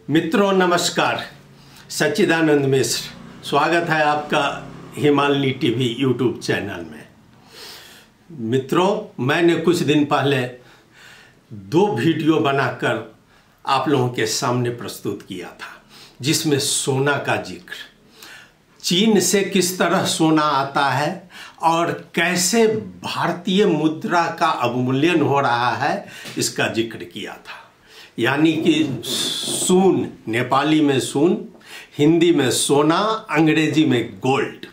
मित्रों नमस्कार। सच्चिदानंद मिश्र स्वागत है आपका हिमालय टीवी यूट्यूब चैनल में। मित्रों, मैंने कुछ दिन पहले 2 वीडियो बनाकर आप लोगों के सामने प्रस्तुत किया था, जिसमें सोना का जिक्र, चीन से किस तरह सोना आता है और कैसे भारतीय मुद्रा का अवमूल्यन हो रहा है, इसका जिक्र किया था। यानी कि सून, नेपाली में सून, हिंदी में सोना, अंग्रेजी में गोल्ड।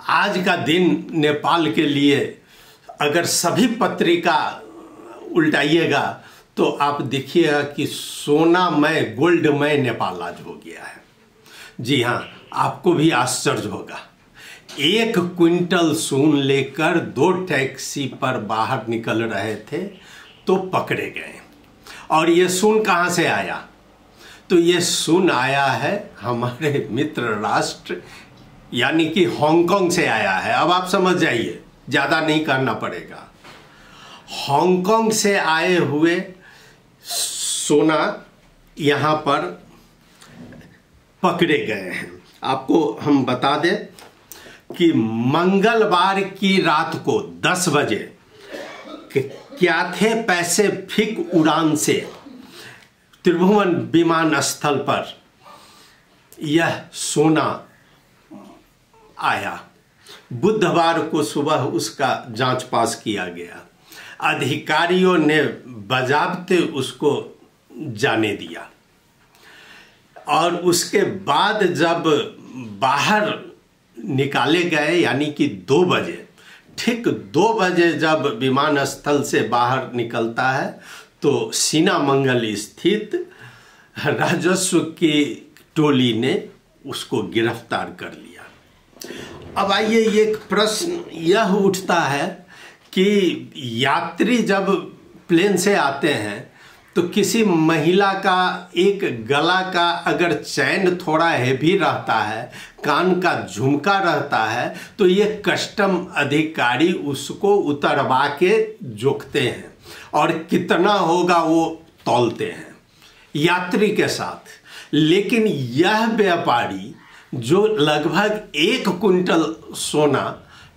आज का दिन नेपाल के लिए अगर सभी पत्रिका उल्टाइएगा तो आप देखिएगा कि सोनामय, गोल्डमय नेपाल आज हो गया है। जी हाँ, आपको भी आश्चर्य होगा। 1 क्विंटल सोन लेकर 2 टैक्सी पर बाहर निकल रहे थे तो पकड़े गए। और ये सोन कहाँ से आया? तो ये सोन आया है हमारे मित्र राष्ट्र यानी कि हांगकांग से आया है। अब आप समझ जाइए, ज़्यादा नहीं करना पड़ेगा। हांगकांग से आए हुए सोना यहाँ पर पकड़े गए हैं। आपको हम बता दें कि मंगलवार की रात को 10 बजे क्या थे पैसिफिक उड़ान से त्रिभुवन विमानस्थल पर यह सोना आया। बुधवार को सुबह उसका जांच पास किया गया। अधिकारियों ने बजाबते उसको जाने दिया और उसके बाद जब बाहर निकाले गए, यानी कि 2 बजे, ठीक 2 बजे जब विमानस्थल से बाहर निकलता है तो सीनामंगल स्थित राजस्व की टोली ने उसको गिरफ्तार कर लिया। अब आइए, एक प्रश्न यह उठता है कि यात्री जब प्लेन से आते हैं तो किसी महिला का एक गला का अगर चैन थोड़ा हेवी रहता है, कान का झुमका रहता है, तो ये कस्टम अधिकारी उसको उतरवा के जोखते हैं और कितना होगा वो तौलते हैं यात्री के साथ। लेकिन यह व्यापारी जो लगभग 1 क्विंटल सोना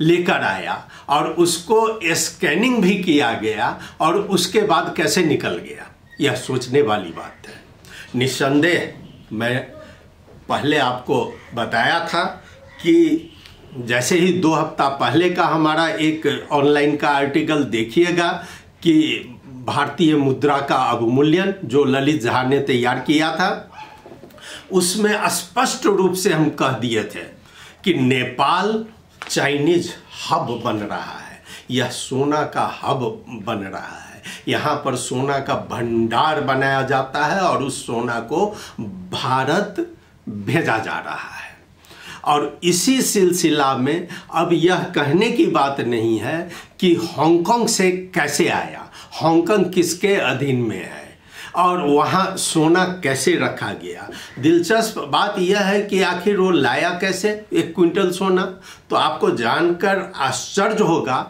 लेकर आया और उसको स्कैनिंग भी किया गया और उसके बाद कैसे निकल गया, यह सोचने वाली बात है। निस्संदेह मैं पहले आपको बताया था कि जैसे ही 2 हफ्ता पहले का हमारा एक ऑनलाइन का आर्टिकल देखिएगा कि भारतीय मुद्रा का अवमूल्यन जो ललित झा ने तैयार किया था, उसमें स्पष्ट रूप से हम कह दिए थे कि नेपाल चाइनीज हब बन रहा है, यह सोना का हब बन रहा है। यहाँ पर सोना का भंडार बनाया जाता है और उस सोना को भारत भेजा जा रहा है। और इसी सिलसिला में अब यह कहने की बात नहीं है कि हांगकांग से कैसे आया, हांगकांग किसके अधीन में है और वहाँ सोना कैसे रखा गया। दिलचस्प बात यह है कि आखिर वो लाया कैसे 1 क्विंटल सोना। तो आपको जानकर आश्चर्य होगा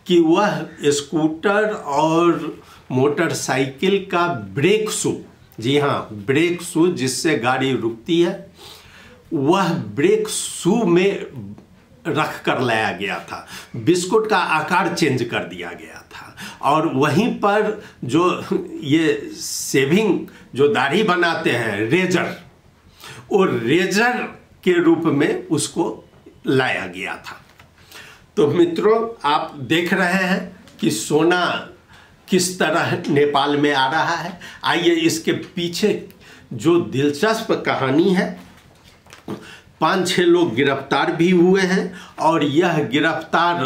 कि वह स्कूटर और मोटरसाइकिल का ब्रेक शू, जी हाँ ब्रेक शू जिससे गाड़ी रुकती है, वह ब्रेक शू में रख कर लाया गया था। बिस्कुट का आकार चेंज कर दिया गया था और वहीं पर जो ये शेविंग, जो दाढ़ी बनाते हैं, रेजर, वो रेजर के रूप में उसको लाया गया था। तो मित्रों, आप देख रहे हैं कि सोना किस तरह नेपाल में आ रहा है। आइए इसके पीछे जो दिलचस्प कहानी है, 5-6 लोग गिरफ्तार भी हुए हैं और यह गिरफ्तार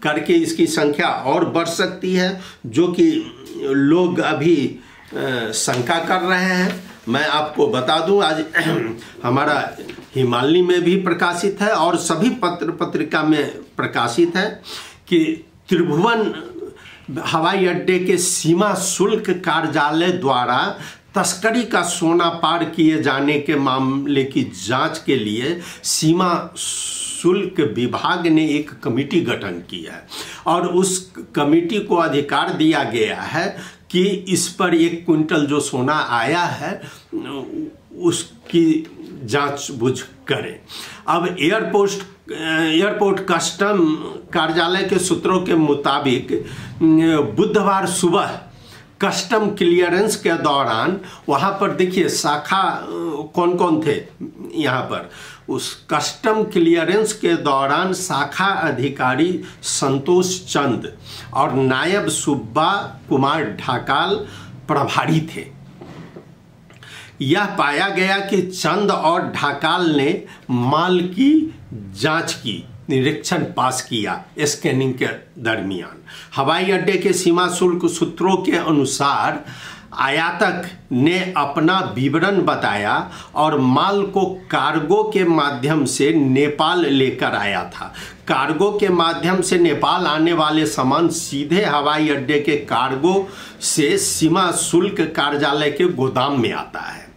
करके इसकी संख्या और बढ़ सकती है, जो कि लोग अभी शंका कर रहे हैं। मैं आपको बता दूं, आज हमारा हिमालय में भी प्रकाशित है और सभी पत्रिका में प्रकाशित है कि त्रिभुवन हवाई अड्डे के सीमा शुल्क कार्यालय द्वारा तस्करी का सोना पार किए जाने के मामले की जांच के लिए सीमा शुल्क विभाग ने एक कमेटी गठन की है और उस कमेटी को अधिकार दिया गया है कि इस पर 1 क्विंटल जो सोना आया है उसकी जांच-बूझ करें। अब एयरपोर्ट कस्टम कार्यालय के सूत्रों के मुताबिक बुधवार सुबह कस्टम क्लियरेंस के दौरान वहाँ पर देखिए शाखा कौन कौन थे यहाँ पर, उस कस्टम क्लियरेंस के दौरान शाखा अधिकारी संतोष चंद और नायब सुब्बा कुमार ढाकाल प्रभारी थे। यह पाया गया कि चंद और ढाकाल ने माल की जांच की, निरीक्षण पास किया स्कैनिंग के दरमियान। हवाई अड्डे के सीमा शुल्क सूत्रों के अनुसार आयातक ने अपना विवरण बताया और माल को कार्गो के माध्यम से नेपाल लेकर आया था। कार्गो के माध्यम से नेपाल आने वाले सामान सीधे हवाई अड्डे के कार्गो से सीमा शुल्क कार्यालय के गोदाम में आता है।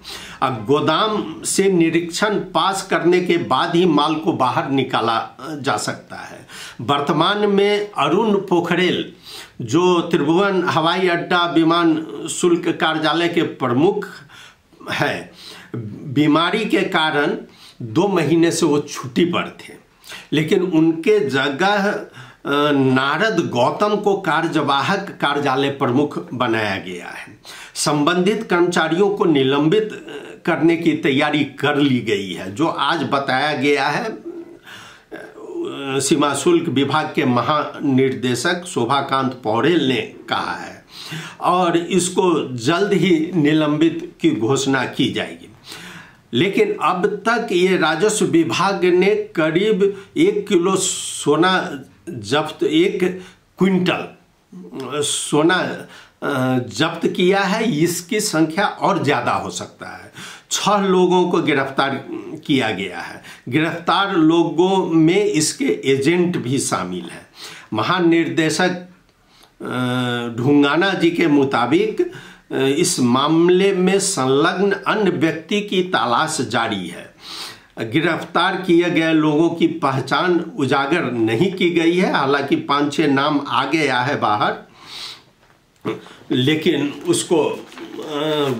अब गोदाम से निरीक्षण पास करने के बाद ही माल को बाहर निकाला जा सकता है। वर्तमान में अरुण पोखरेल जो त्रिभुवन हवाई अड्डा विमान शुल्क कार्यालय के प्रमुख है, बीमारी के कारण 2 महीने से वो छुट्टी पर थे, लेकिन उनके जगह नारद गौतम को कार्यवाहक कार्यालय प्रमुख बनाया गया है। संबंधित कर्मचारियों को निलंबित करने की तैयारी कर ली गई है, जो आज बताया गया है सीमा शुल्क विभाग के महानिर्देशक शोभाकांत पौड़ेल ने कहा है, और इसको जल्द ही निलंबित की घोषणा की जाएगी। लेकिन अब तक ये राजस्व विभाग ने करीब 1 किलो सोना जब्त, 1 क्विंटल सोना जब्त किया है। इसकी संख्या और ज़्यादा हो सकता है। 6 लोगों को गिरफ्तार किया गया है। गिरफ्तार लोगों में इसके एजेंट भी शामिल हैं। महानिर्देशक ढुंगाना जी के मुताबिक इस मामले में संलग्न अन्य व्यक्ति की तलाश जारी है। गिरफ्तार किए गए लोगों की पहचान उजागर नहीं की गई है। हालांकि 5-6 नाम आ गया है बाहर, लेकिन उसको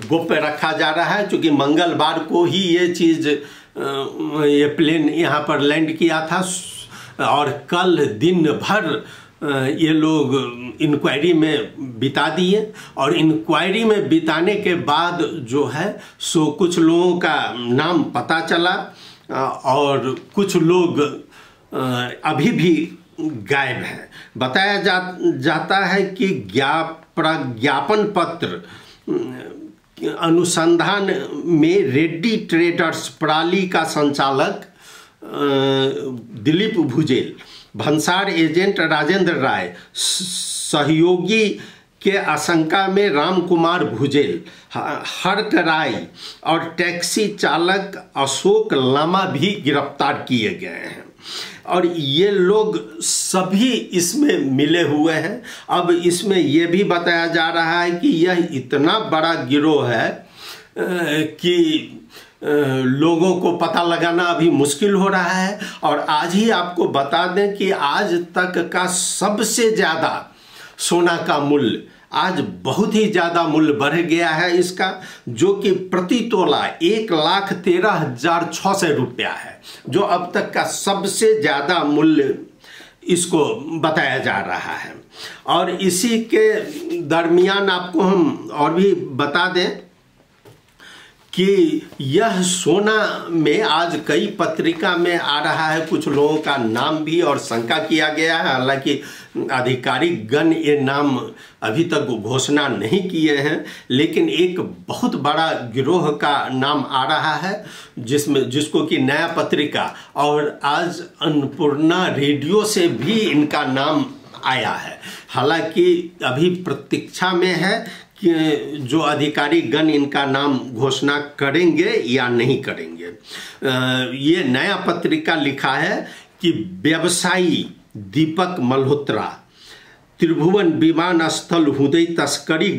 गोप्य रखा जा रहा है, क्योंकि मंगलवार को ही ये चीज़, ये प्लेन यहाँ पर लैंड किया था और कल दिन भर ये लोग इंक्वायरी में बिता दिए, और इंक्वायरी में बिताने के बाद जो है सो कुछ लोगों का नाम पता चला और कुछ लोग अभी भी गायब हैं। बताया जाता है कि प्रज्ञापन पत्र अनुसंधान में रेड्डी ट्रेडर्स प्रणाली का संचालक दिलीप भुजेल, भंसार एजेंट राजेंद्र राय, सहयोगी के आशंका में राम कुमार भुजेल, हर्क राय और टैक्सी चालक अशोक लामा भी गिरफ्तार किए गए हैं, और ये लोग सभी इसमें मिले हुए हैं। अब इसमें यह भी बताया जा रहा है कि यह इतना बड़ा गिरोह है कि लोगों को पता लगाना अभी मुश्किल हो रहा है। और आज ही आपको बता दें कि आज तक का सबसे ज़्यादा सोना का मूल्य, आज बहुत ही ज़्यादा मूल्य बढ़ गया है इसका, जो कि प्रति तोला 1,13,600 रुपया है, जो अब तक का सबसे ज़्यादा मूल्य इसको बताया जा रहा है। और इसी के दरमियान आपको हम और भी बता दें कि यह सोना में आज कई पत्रिका में आ रहा है, कुछ लोगों का नाम भी और शंका किया गया है। हालांकि आधिकारिक गण ये नाम अभी तक घोषणा नहीं किए हैं, लेकिन एक बहुत बड़ा गिरोह का नाम आ रहा है, जिसको कि नया पत्रिका और आज अन्नपूर्णा रेडियो से भी इनका नाम आया है। हालांकि अभी प्रतीक्षा में है कि जो अधिकारी गण इनका नाम घोषणा करेंगे या नहीं करेंगे। ये नया पत्रिका लिखा है कि व्यवसायी दीपक मल्होत्रा त्रिभुवन विमानस्थल हुँदै तस्करी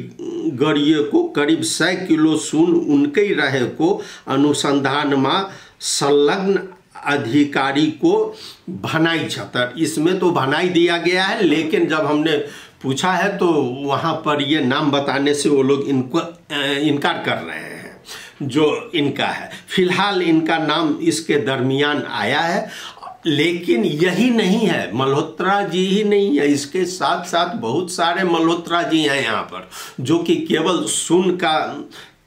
गरिएको करीब 100 किलो सुन उनकै रहेको अनुसंधानमा संलग्न अधिकारी को भनाई छ। इसमें तो भनाई दिया गया है, लेकिन जब हमने पूछा है तो वहाँ पर ये नाम बताने से वो लोग इनको इनकार कर रहे हैं जो इनका है। फिलहाल इनका नाम इसके दरमियान आया है, लेकिन यही नहीं है, मल्होत्रा जी ही नहीं है, इसके साथ साथ बहुत सारे मल्होत्रा जी हैं यहाँ पर जो कि केवल सुन का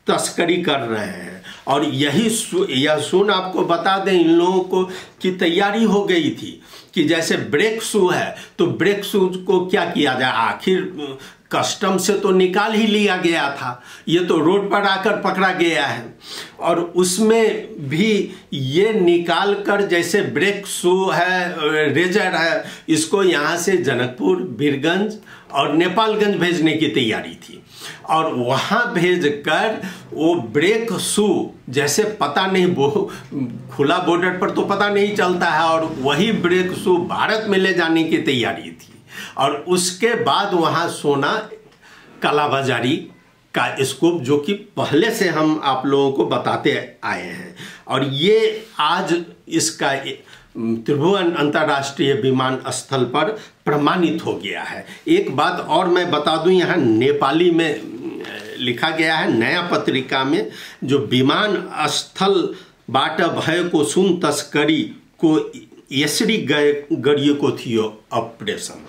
तस्करी कर रहे हैं। और यह सुन आपको बता दें, इन लोगों को की तैयारी हो गई थी कि जैसे ब्रेक शू है तो ब्रेक शू को क्या किया जाए, आखिर कस्टम से तो निकाल ही लिया गया था, ये तो रोड पर आकर पकड़ा गया है। और उसमें भी ये निकाल कर, जैसे ब्रेक शू है, रेजर है, इसको यहाँ से जनकपुर, बीरगंज और नेपालगंज भेजने की तैयारी थी। और वहाँ भेजकर वो ब्रेक शू जैसे पता नहीं, वो खुला बॉर्डर पर तो पता नहीं चलता है, और वही ब्रेक शू भारत में ले जाने की तैयारी थी। और उसके बाद वहाँ सोना कालाबाजारी का स्कोप जो कि पहले से हम आप लोगों को बताते आए हैं, और ये आज इसका त्रिभुवन अंतर्राष्ट्रीय विमान स्थल पर प्रमाणित हो गया है। एक बात और मैं बता दूं, यहाँ नेपाली में लिखा गया है, नया पत्रिका में, जो विमान स्थल बाट भएको सुन तस्करी को यसरी गरिएको थियो ऑपरेशन।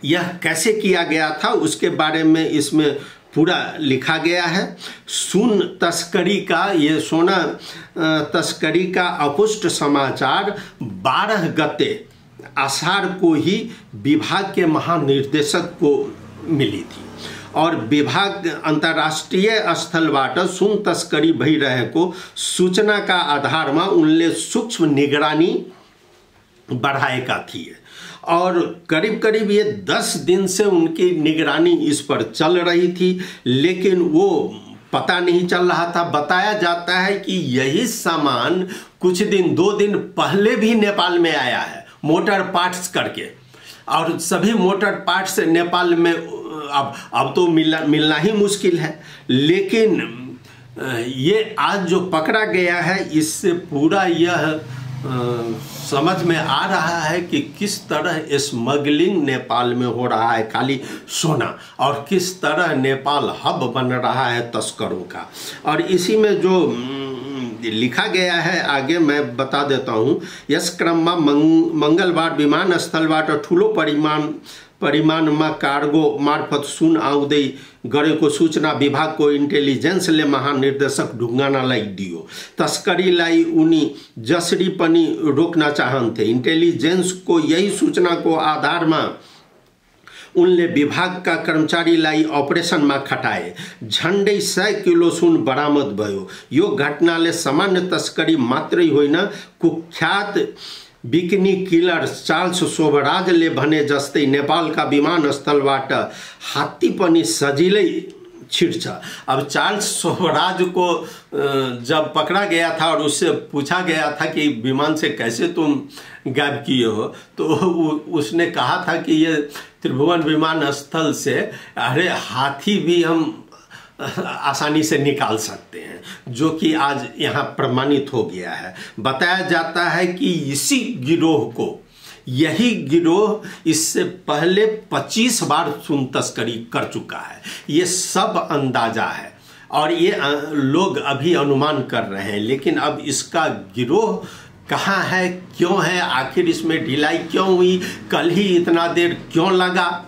यह कैसे किया गया था उसके बारे में इसमें पूरा लिखा गया है। सुन तस्करी का, ये सोना तस्करी का अपुष्ट समाचार 12 गते आषाढ़ को ही विभाग के महानिर्देशक को मिली थी, और विभाग अंतर्राष्ट्रीय स्थलबाट सुन तस्करी भइरहेको सूचना का आधार में उनले सूक्ष्म निगरानी बढ़ाएका थिए, और करीब करीब ये 10 दिन से उनकी निगरानी इस पर चल रही थी, लेकिन वो पता नहीं चल रहा था। बताया जाता है कि यही सामान कुछ दिन, 2 दिन पहले भी नेपाल में आया है मोटर पार्ट्स करके, और सभी मोटर पार्ट्स नेपाल में अब तो मिलना ही मुश्किल है। लेकिन ये आज जो पकड़ा गया है, इससे पूरा यह समझ में आ रहा है कि किस तरह स्मगलिंग नेपाल में हो रहा है खाली सोना, और किस तरह नेपाल हब बन रहा है तस्करों का। और इसी में जो लिखा गया है आगे मैं बता देता हूँ। यस क्रम में मंगलबार विमानस्थलबाट ठुलो परिमाणमा कार्गो मार्फत सुन आउँदै गरेको सूचना विभागको इन्टेलिजेन्सले महानिर्देशक ढुङ्गानालाई दियो। तस्करीलाई उनी जसरी पनि रोक्न चाहन्थे। इन्टेलिजेन्सको यही सूचनाको आधारमा उनले विभागका कर्मचारीलाई अपरेसनमा खटाए। झन्डै 100 किलो सुन बरामद भयो। यो घटनाले सामान्य तस्करी मात्रै होइन, कुख्यात बिक्नी किलर चार्ल्स शोभराजले भने जस्तै नेपालका विमानस्थलबाट हात्ती पनि सजिलै छिट्छ। अब चार्ल्स शोभराज को जब पकड़ा गया था और उससे पूछा गया था कि विमान से कैसे तुम गायब किए हो, तो उसने कहा था कि ये त्रिभुवन विमान स्थल से अरे हाथी भी हम आसानी से निकाल सकते हैं, जो कि आज यहाँ प्रमाणित हो गया है। बताया जाता है कि इसी गिरोह को, यही गिरोह इससे पहले 25 बार सुन तस्करी कर चुका है। ये सब अंदाजा है और ये लोग अभी अनुमान कर रहे हैं, लेकिन अब इसका गिरोह कहाँ है, क्यों है, आखिर इसमें ढिलाई क्यों हुई, कल ही इतना देर क्यों लगा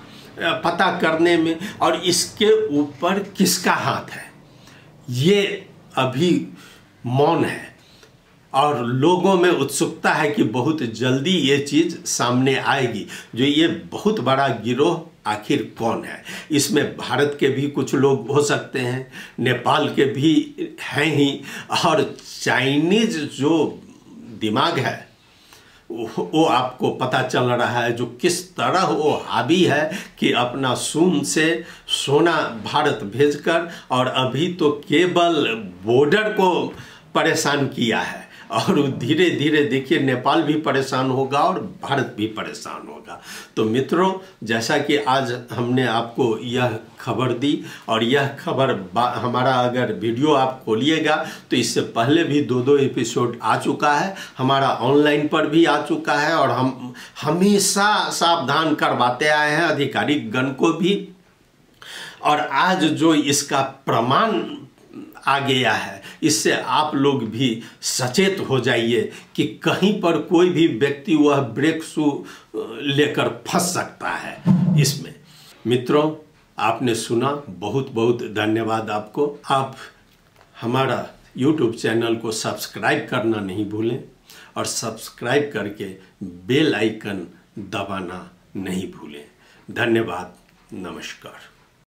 पता करने में, और इसके ऊपर किसका हाथ है, ये अभी मौन है। और लोगों में उत्सुकता है कि बहुत जल्दी ये चीज़ सामने आएगी, जो ये बहुत बड़ा गिरोह आखिर कौन है। इसमें भारत के भी कुछ लोग हो सकते हैं, नेपाल के भी हैं ही, और चाइनीज जो दिमाग है वो आपको पता चल रहा है, जो किस तरह वो हावी है कि अपना सुन से सोना भारत भेजकर, और अभी तो केवल बॉर्डर को परेशान किया है, और धीरे धीरे देखिए नेपाल भी परेशान होगा और भारत भी परेशान होगा। तो मित्रों, जैसा कि आज हमने आपको यह खबर दी और यह खबर हमारा अगर वीडियो आप खोलिएगा तो इससे पहले भी 2 एपिसोड आ चुका है, हमारा ऑनलाइन पर भी आ चुका है और हम हमेशा सावधान करवाते आए हैं अधिकारी गण को भी। और आज जो इसका प्रमाण आ गया है, इससे आप लोग भी सचेत हो जाइए कि कहीं पर कोई भी व्यक्ति वह ब्रेक शू लेकर फंस सकता है इसमें। मित्रों, आपने सुना, बहुत बहुत धन्यवाद आपको। आप हमारा YouTube चैनल को सब्सक्राइब करना नहीं भूलें और सब्सक्राइब करके बेल आइकन दबाना नहीं भूलें। धन्यवाद, नमस्कार।